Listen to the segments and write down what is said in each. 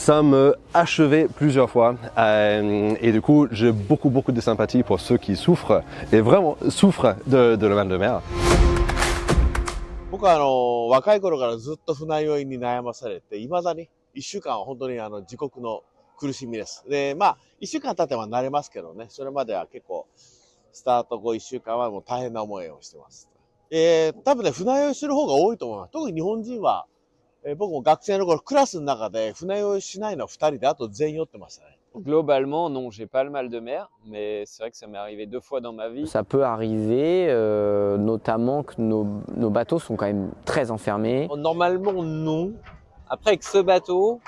ça me achevait plusieurs fois et du coup j'ai beaucoup de sympathie pour ceux qui souffrent et vraiment souffrent de le mal de mer. 僕は若い頃からずっと船酔いに悩まされて、未だに1週間は本当に自国の苦しみです。で、まあ、1週間経てば慣れますけどね、それまでは結構、スタート後1週間はもう大変な思いをしてます。多分ね、船酔いする方が多いと思います。特に日本人は、僕も学生の頃、クラスの中で船酔いしないのは2人で、あと全員酔ってましたね。Globalement, non, j'ai pas le mal de mer, mais c'est vrai que ça m'est arrivé 2 fois dans ma vie. Ça peut arriver, notamment que nos bateaux sont quand même très enfermés. Normalement, non. Après, avec ce bateau,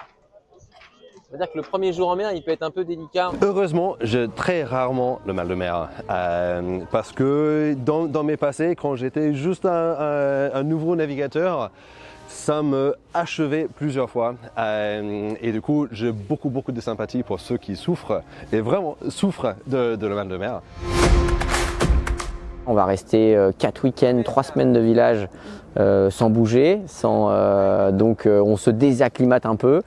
on va dire que le premier jour en mer, il peut être un peu délicat. Heureusement, j'ai très rarement le mal de mer parce que dans mes passés, quand j'étais juste un nouveau navigateur, ça me achevait plusieurs fois et du coup j'ai beaucoup de sympathie pour ceux qui souffrent et vraiment souffrent de le mal de mer. On va rester 4 week-ends, 3 semaines de village sans bouger, donc on se désacclimate un peu.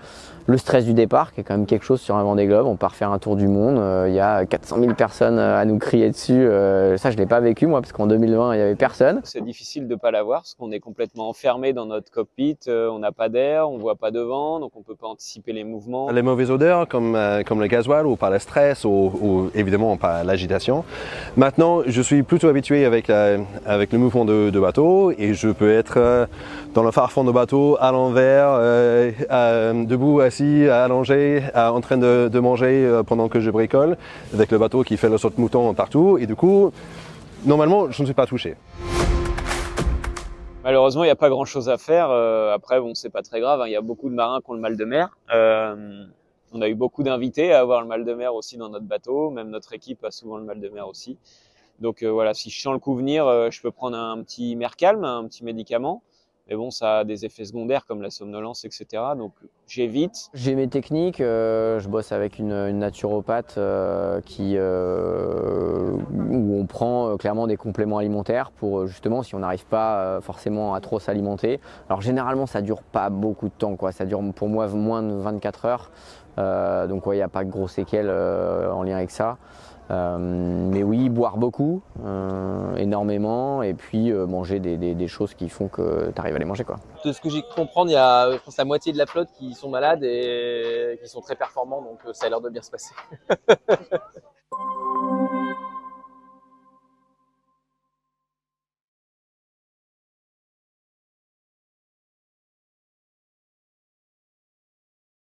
Le stress du départ, qui est quand même quelque chose sur un Vendée Globe, on part faire un tour du monde, il y a 400 000 personnes à nous crier dessus, ça je ne l'ai pas vécu moi parce qu'en 2020 il n'y avait personne. C'est difficile de ne pas l'avoir parce qu'on est complètement enfermé dans notre cockpit, on n'a pas d'air, on ne voit pas devant, donc on ne peut pas anticiper les mouvements. Les mauvaises odeurs comme le gasoil ou par le stress ou évidemment par l'agitation. Maintenant je suis plutôt habitué avec le mouvement de bateau et je peux être dans le phare-fond de bateau, à l'envers, debout, assis, allongé, en train de manger pendant que je bricole, avec le bateau qui fait le saut de mouton partout. Et du coup, normalement, je ne suis pas touché. Malheureusement, il n'y a pas grand-chose à faire. Après, bon, c'est pas très grave, hein. Il y a beaucoup de marins qui ont le mal de mer. On a eu beaucoup d'invités à avoir le mal de mer aussi dans notre bateau. Même notre équipe a souvent le mal de mer aussi. Donc voilà, si je sens le coup venir, je peux prendre un petit Mercalm, un petit médicament. Mais bon, ça a des effets secondaires comme la somnolence, etc. Donc j'évite. J'ai mes techniques, je bosse avec une naturopathe où on prend clairement des compléments alimentaires pour justement si on n'arrive pas forcément à trop s'alimenter. Alors généralement ça dure pas beaucoup de temps, quoi. Ça dure pour moi moins de 24 heures. Donc ouais, il n'y a pas de gros séquelles en lien avec ça. Mais oui, boire beaucoup, énormément, et puis manger des choses qui font que tu arrives à les manger, quoi. De ce que j'ai pu comprendre, il y a je pense, la moitié de la flotte qui sont malades et qui sont très performants, donc ça a l'air de bien se passer.